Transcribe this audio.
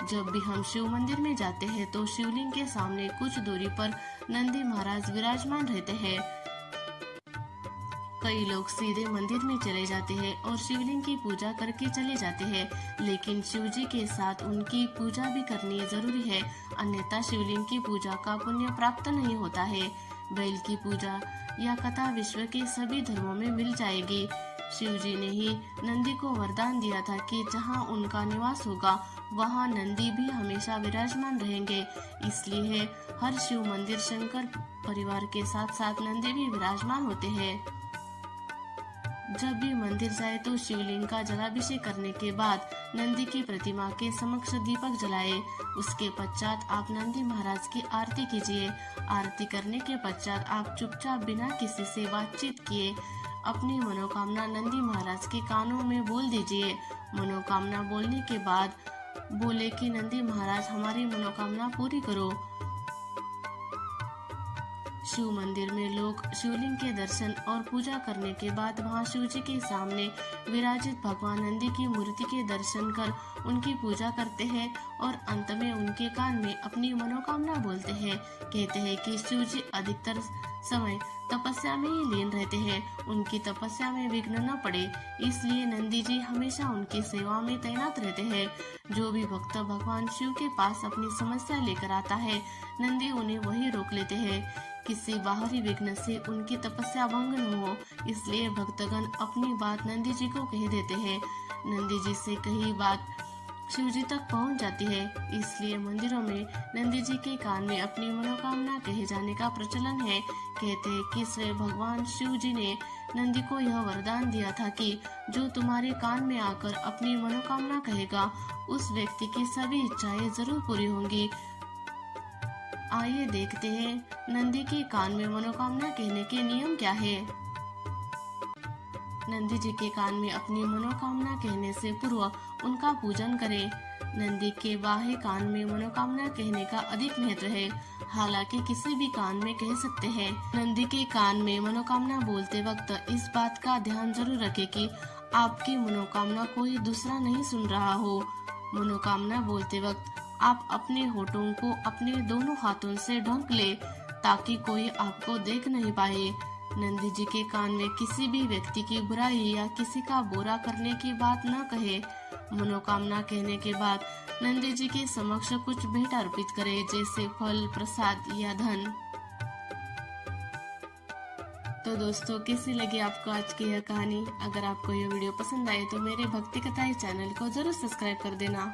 जब भी हम शिव मंदिर में जाते हैं तो शिवलिंग के सामने कुछ दूरी पर नंदी महाराज विराजमान रहते हैं। कई लोग सीधे मंदिर में चले जाते हैं और शिवलिंग की पूजा करके चले जाते हैं, लेकिन शिव जी के साथ उनकी पूजा भी करनी जरूरी है, अन्यथा शिवलिंग की पूजा का पुण्य प्राप्त नहीं होता है। बैल की पूजा या कथा विश्व के सभी धर्मों में मिल जाएगी। शिव जी ने ही नंदी को वरदान दिया था कि जहाँ उनका निवास होगा वहाँ नंदी भी हमेशा विराजमान रहेंगे। इसलिए हर शिव मंदिर शंकर परिवार के साथ साथ नंदी भी विराजमान होते हैं। जब भी मंदिर जाए तो शिवलिंग का जलाभिषेक करने के बाद नंदी की प्रतिमा के समक्ष दीपक जलाए। उसके पश्चात आप नंदी महाराज की आरती कीजिए। आरती करने के पश्चात आप चुपचाप बिना किसी से बातचीत किए अपनी मनोकामना नंदी महाराज के कानों में बोल दीजिए। मनोकामना बोलने के बाद बोले कि नंदी महाराज हमारी मनोकामना पूरी करो। शिव मंदिर में लोग शिवलिंग के दर्शन और पूजा करने के बाद वहां शिव जी के सामने विराजित भगवान नंदी की मूर्ति के दर्शन कर उनकी पूजा करते हैं और अंत में उनके कान में अपनी मनोकामना बोलते हैं। कहते हैं कि शिव जी अधिकतर समय तपस्या में ही लीन रहते हैं, उनकी तपस्या में विघ्न न पड़े, इसलिए नंदी जी हमेशा उनकी सेवा में तैनात रहते हैं। जो भी भक्त भगवान शिव के पास अपनी समस्या लेकर आता है, नंदी उन्हें वही रोक लेते हैं। किसी बाहरी विघ्न से उनकी तपस्या भंग न हो, इसलिए भक्तगण अपनी बात नंदी जी को कह देते हैं। नंदी जी से कही बात शिव जी तक पहुंच जाती है, इसलिए मंदिरों में नंदी जी के कान में अपनी मनोकामना कहे जाने का प्रचलन है। कहते हैं कि स्वयं भगवान शिव जी ने नंदी को यह वरदान दिया था कि जो तुम्हारे कान में आकर अपनी मनोकामना कहेगा उस व्यक्ति की सभी इच्छाएं जरूर पूरी होंगी। आइए देखते हैं नंदी के कान में मनोकामना कहने के नियम क्या है। नंदी जी के कान में अपनी मनोकामना कहने से पूर्व उनका पूजन करें। नंदी के बाह्य कान में मनोकामना कहने का अधिक महत्व है, हालांकि किसी भी कान में कह सकते हैं। नंदी के कान में मनोकामना बोलते वक्त इस बात का ध्यान जरूर रखें कि आपकी मनोकामना कोई दूसरा नहीं सुन रहा हो। मनोकामना बोलते वक्त आप अपने होठों को अपने दोनों हाथों से ढक ले ताकि कोई आपको देख नहीं पाए। नंदी जी के कान में किसी भी व्यक्ति की बुराई या किसी का बुरा करने की बात न कहे। मनोकामना कहने के बाद नंदी जी के समक्ष कुछ भेंट अर्पित करें, जैसे फल, प्रसाद या धन। तो दोस्तों, कैसी लगी आपको आज की यह कहानी? अगर आपको यह वीडियो पसंद आए तो मेरे भक्ति कथाएं चैनल को जरूर सब्सक्राइब कर देना।